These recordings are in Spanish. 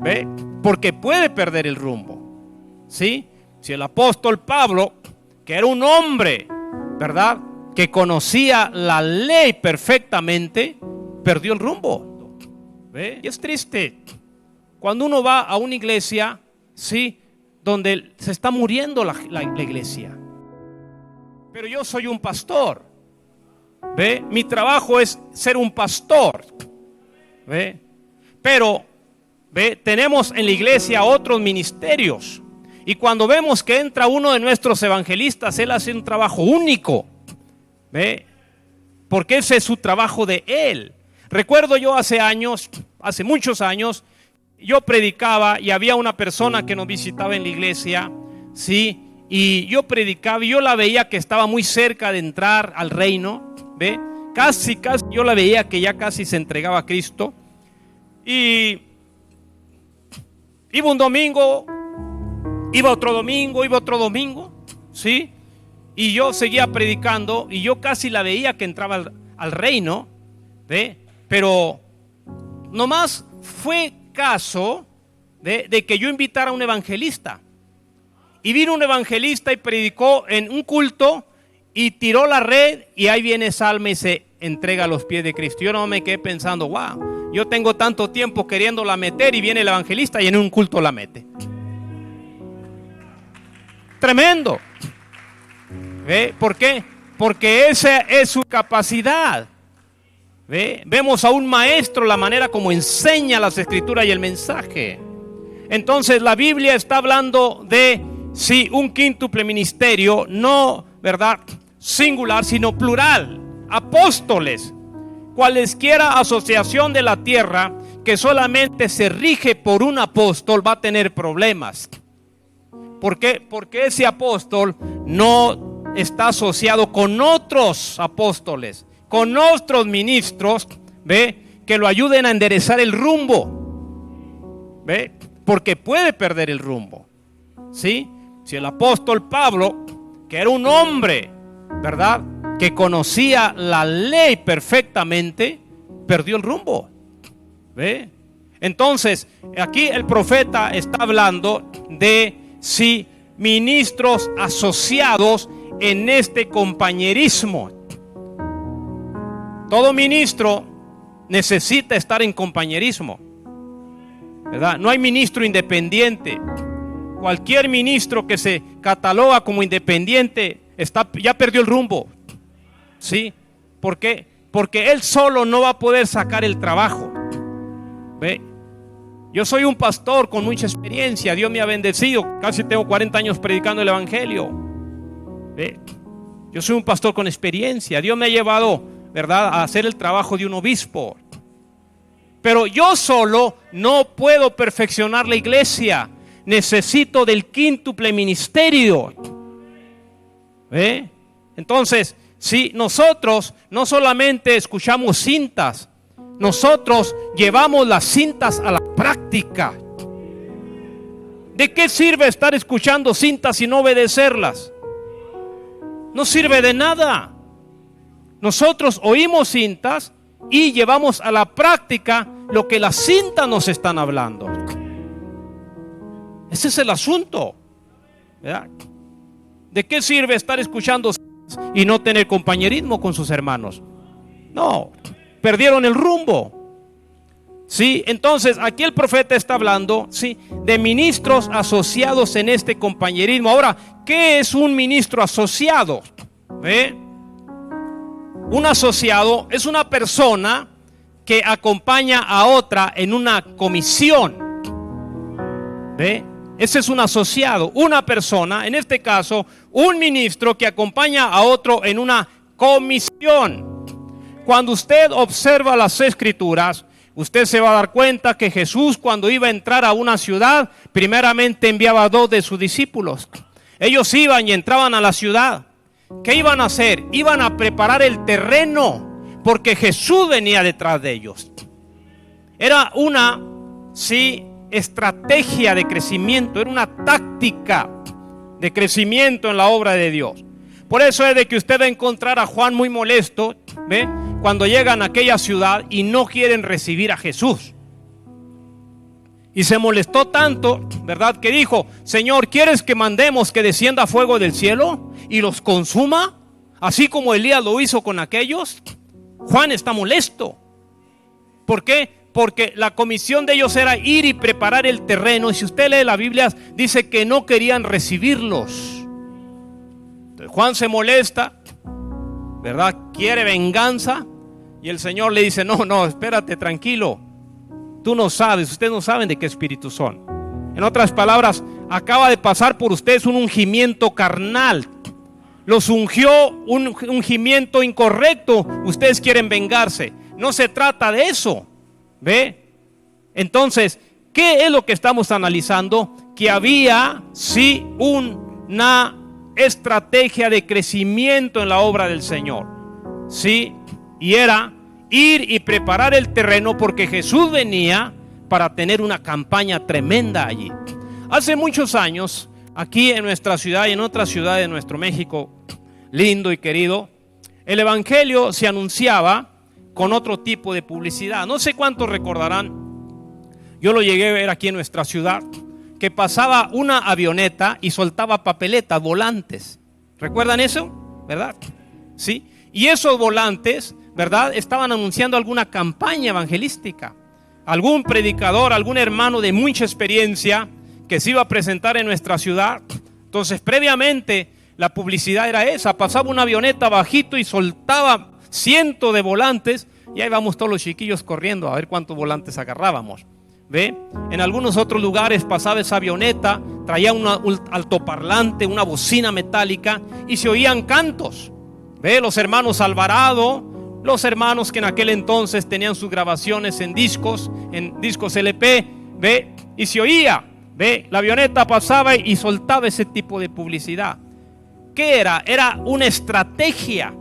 ¿Ve? Porque puede perder el rumbo. ¿Sí? Si el apóstol Pablo, que era un hombre, ¿verdad?, que conocía la ley perfectamente, perdió el rumbo. ¿Ve? Y es triste cuando uno va a una iglesia, ¿sí?, donde se está muriendo la iglesia. Pero yo soy un pastor. ¿Ve? Mi trabajo es ser un pastor. ¿Ve? Pero ¿ve?, tenemos en la iglesia otros ministerios. Y cuando vemos que entra uno de nuestros evangelistas, él hace un trabajo único. ¿Ve? Porque ese es su trabajo de él. Recuerdo yo hace muchos años, yo predicaba y había una persona que nos visitaba en la iglesia, ¿sí? Y yo predicaba y yo la veía que estaba muy cerca de entrar al reino, ¿ve? Casi yo la veía que ya casi se entregaba a Cristo. Y iba un domingo, iba otro domingo, ¿sí? Y yo seguía predicando y yo casi la veía que entraba al reino, ¿ve? Pero nomás fue caso de que yo invitara a un evangelista. Y vino un evangelista y predicó en un culto y tiró la red y ahí viene esa alma y se entrega a los pies de Cristo. Yo no me quedé pensando, wow, yo tengo tanto tiempo queriéndola meter y viene el evangelista y en un culto la mete. Tremendo. ¿Ve? ¿Por qué? Porque esa es su capacidad. ¿Ve? Vemos a un maestro, la manera como enseña las escrituras y el mensaje. Entonces la Biblia está hablando de sí, un quíntuple ministerio, no, ¿verdad?, singular, sino plural. Apóstoles. Cualesquiera asociación de la tierra que solamente se rige por un apóstol va a tener problemas. ¿Por qué? Porque ese apóstol no está asociado con otros apóstoles, con otros ministros, ¿ve?, que lo ayuden a enderezar el rumbo. ¿Ve? Porque puede perder el rumbo. ¿Sí? Si el apóstol Pablo, que era un hombre, ¿verdad?, que conocía la ley perfectamente, perdió el rumbo. ¿Ve? Entonces, aquí el profeta está hablando de sí, ministros asociados en este compañerismo. Todo ministro necesita estar en compañerismo, ¿verdad? No hay ministro independiente. Cualquier ministro que se cataloga como independiente ya perdió el rumbo. ¿Sí? ¿Por qué? Porque él solo no va a poder sacar el trabajo. ¿Ve? Yo soy un pastor con mucha experiencia. Dios me ha bendecido. Casi tengo 40 años predicando el evangelio. ¿Ve? Yo soy un pastor con experiencia. Dios me ha llevado, ¿verdad?, a hacer el trabajo de un obispo. Pero yo solo no puedo perfeccionar la iglesia. Necesito del quíntuple ministerio. ¿Ve? Entonces, si nosotros no solamente escuchamos cintas, nosotros llevamos las cintas a la práctica. ¿De qué sirve estar escuchando cintas y no obedecerlas? No sirve de nada. Nosotros oímos cintas y llevamos a la práctica lo que las cintas nos están hablando. Ese es el asunto, ¿verdad? ¿De qué sirve estar escuchando cintas y no tener compañerismo con sus hermanos? No, perdieron el rumbo. Sí, entonces aquí el profeta está hablando, sí, de ministros asociados en este compañerismo. Ahora, ¿qué es un ministro asociado? ¿Ve? Un asociado es una persona que acompaña a otra en una comisión. ¿Ve? Ese es un asociado, una persona, en este caso, un ministro que acompaña a otro en una comisión. Cuando usted observa las escrituras, usted se va a dar cuenta que Jesús, cuando iba a entrar a una ciudad, primeramente enviaba a 2 de sus discípulos. Ellos iban y entraban a la ciudad. ¿Qué iban a hacer? Iban a preparar el terreno, porque Jesús venía detrás de ellos. Era una, sí, estrategia de crecimiento, era una táctica de crecimiento en la obra de Dios. Por eso es de que usted va a encontrar a Juan muy molesto, ¿ve?, cuando llegan a aquella ciudad y no quieren recibir a Jesús. Y se molestó tanto, ¿verdad? Que dijo: Señor, ¿quieres que mandemos que descienda fuego del cielo y los consuma? Así como Elías lo hizo con aquellos. Juan está molesto. ¿Por qué? Porque la comisión de ellos era ir y preparar el terreno. Y si usted lee la Biblia, dice que no querían recibirlos. Entonces Juan se molesta, ¿verdad? Quiere venganza. Y el Señor le dice: no, espérate, tranquilo. Tú no sabes, ustedes no saben de qué espíritu son. En otras palabras, acaba de pasar por ustedes un ungimiento carnal. Los ungió un ungimiento incorrecto. Ustedes quieren vengarse. No se trata de eso. ¿Ve? Entonces, ¿qué es lo que estamos analizando? Que había sí una estrategia de crecimiento en la obra del Señor. Sí, y era ir y preparar el terreno, porque Jesús venía para tener una campaña tremenda allí. Hace muchos años, aquí en nuestra ciudad y en otras ciudades de nuestro México lindo y querido, el evangelio se anunciaba con otro tipo de publicidad. No sé cuántos recordarán, yo lo llegué a ver aquí en nuestra ciudad, que pasaba una avioneta y soltaba papeletas, volantes. ¿Recuerdan eso? ¿Verdad? Sí. Y esos volantes, ¿verdad?, estaban anunciando alguna campaña evangelística. Algún predicador, algún hermano de mucha experiencia que se iba a presentar en nuestra ciudad. Entonces, previamente, la publicidad era esa. Pasaba una avioneta bajito y soltaba cientos de volantes. Y ahí vamos todos los chiquillos corriendo a ver cuántos volantes agarrábamos. ¿Ve? En algunos otros lugares pasaba esa avioneta, traía un altoparlante, una bocina metálica, y se oían cantos. ¿Ve? Los hermanos Alvarado, los hermanos que en aquel entonces tenían sus grabaciones en discos LP, ¿ve? Y se oía, ¿ve? La avioneta pasaba y soltaba ese tipo de publicidad. ¿Qué era? Era una estrategia.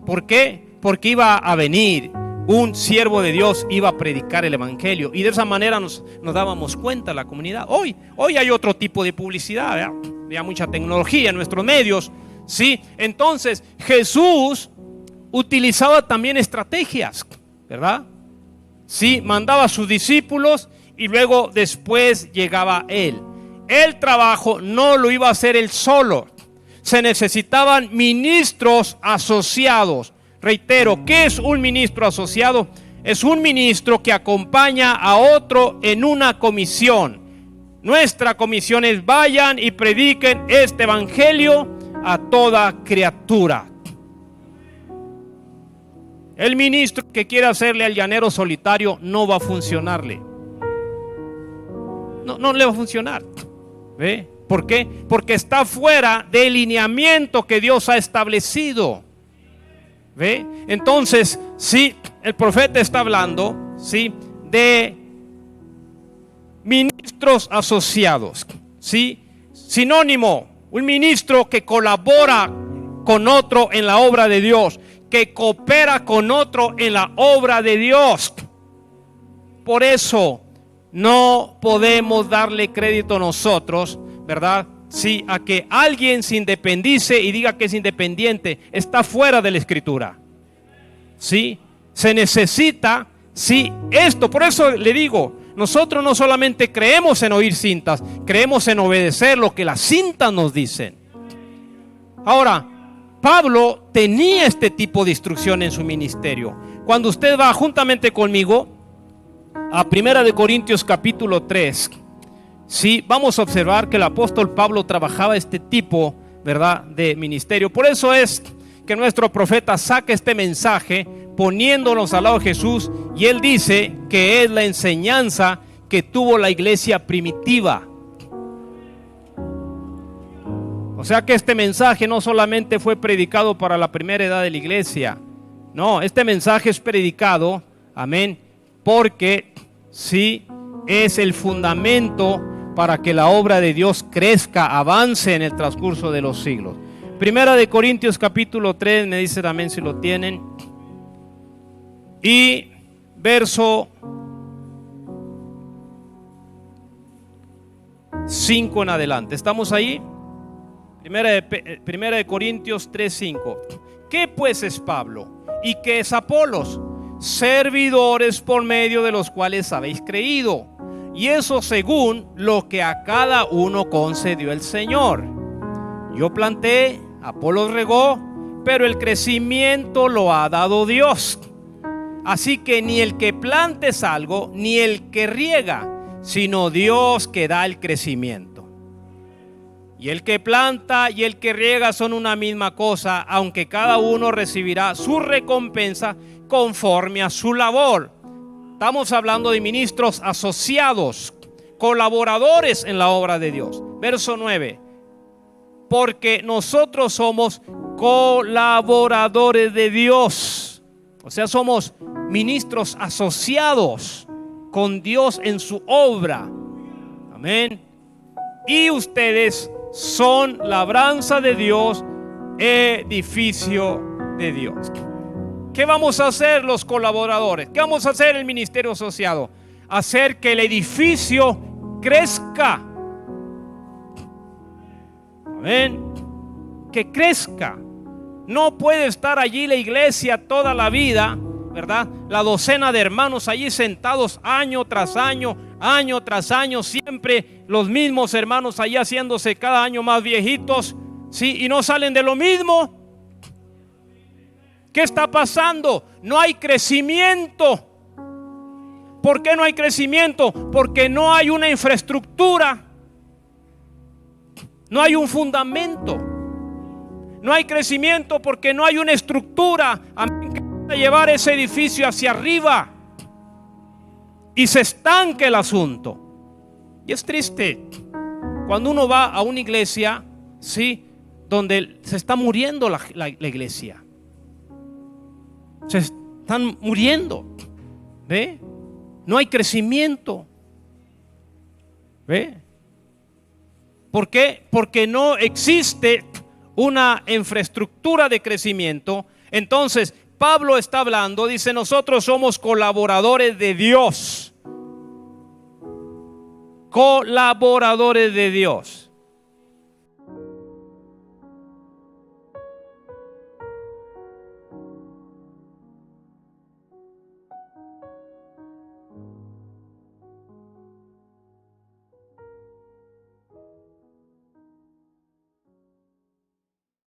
¿Por qué? Porque iba a venir un siervo de Dios, iba a predicar el evangelio, y de esa manera nos dábamos cuenta la comunidad. Hoy hay otro tipo de publicidad, ¿verdad? Hay mucha tecnología en nuestros medios, ¿sí? Entonces Jesús utilizaba también estrategias, ¿verdad? Sí, mandaba a sus discípulos y luego después llegaba él. El trabajo no lo iba a hacer él solo. Se necesitaban ministros asociados. Reitero, ¿qué es un ministro asociado? Es un ministro que acompaña a otro en una comisión. Nuestra comisión es: vayan y prediquen este evangelio a toda criatura. El ministro que quiera hacerle al llanero solitario no va a funcionarle. No le va a funcionar. ¿Ve? ¿Por qué? Porque está fuera del lineamiento que Dios ha establecido. ¿Ve? Entonces, sí, el profeta está hablando, sí, de ministros asociados, sí, sinónimo, un ministro que colabora con otro en la obra de Dios, que coopera con otro en la obra de Dios. Por eso no podemos darle crédito nosotros, ¿verdad? Sí, a que alguien se independice y diga que es independiente. Está fuera de la Escritura. Sí, se necesita, sí, esto. Por eso le digo, nosotros no solamente creemos en oír cintas, creemos en obedecer lo que las cintas nos dicen. Ahora, Pablo tenía este tipo de instrucción en su ministerio. Cuando usted va juntamente conmigo a 1 Corintios capítulo 3, sí, vamos a observar que el apóstol Pablo trabajaba este tipo, ¿verdad?, de ministerio. Por eso es que nuestro profeta saca este mensaje poniéndonos al lado de Jesús, y él dice que es la enseñanza que tuvo la iglesia primitiva. O sea que este mensaje no solamente fue predicado para la primera edad de la iglesia. No, este mensaje es predicado, amén, porque sí es el fundamento para que la obra de Dios crezca, avance en el transcurso de los siglos. 1 Corintios capítulo 3, me dice también si lo tienen, y verso 5 en adelante. ¿Estamos ahí? 1 Corintios 3, 5. ¿Qué pues es Pablo? ¿Y qué es Apolos? Servidores por medio de los cuales habéis creído, y eso según lo que a cada uno concedió el Señor. Yo planté, Apolos regó, pero el crecimiento lo ha dado Dios. Así que ni el que plante es algo, ni el que riega, sino Dios que da el crecimiento. Y el que planta y el que riega son una misma cosa, aunque cada uno recibirá su recompensa conforme a su labor. Estamos hablando de ministros asociados, colaboradores en la obra de Dios. Verso 9. Porque nosotros somos colaboradores de Dios. O sea, somos ministros asociados con Dios en su obra. Amén. Y ustedes son labranza de Dios, edificio de Dios. ¿Qué vamos a hacer los colaboradores? ¿Qué vamos a hacer el ministerio asociado? Hacer que el edificio crezca. Amén. Que crezca. No puede estar allí la iglesia toda la vida, ¿verdad? La docena de hermanos allí sentados año tras año, siempre los mismos hermanos allí haciéndose cada año más viejitos, ¿sí? Y no salen de lo mismo. ¿Qué está pasando? No hay crecimiento. ¿Por qué no hay crecimiento? Porque no hay una infraestructura. No hay un fundamento. No hay crecimiento porque no hay una estructura que llevar ese edificio hacia arriba y se estanque el asunto. Y es triste cuando uno va a una iglesia, ¿sí?, donde se está muriendo la iglesia. Se están muriendo. ¿Ve? No hay crecimiento. ¿Ve? ¿Por qué? Porque no existe una infraestructura de crecimiento. Entonces Pablo está hablando, dice: nosotros somos colaboradores de Dios. Colaboradores de Dios.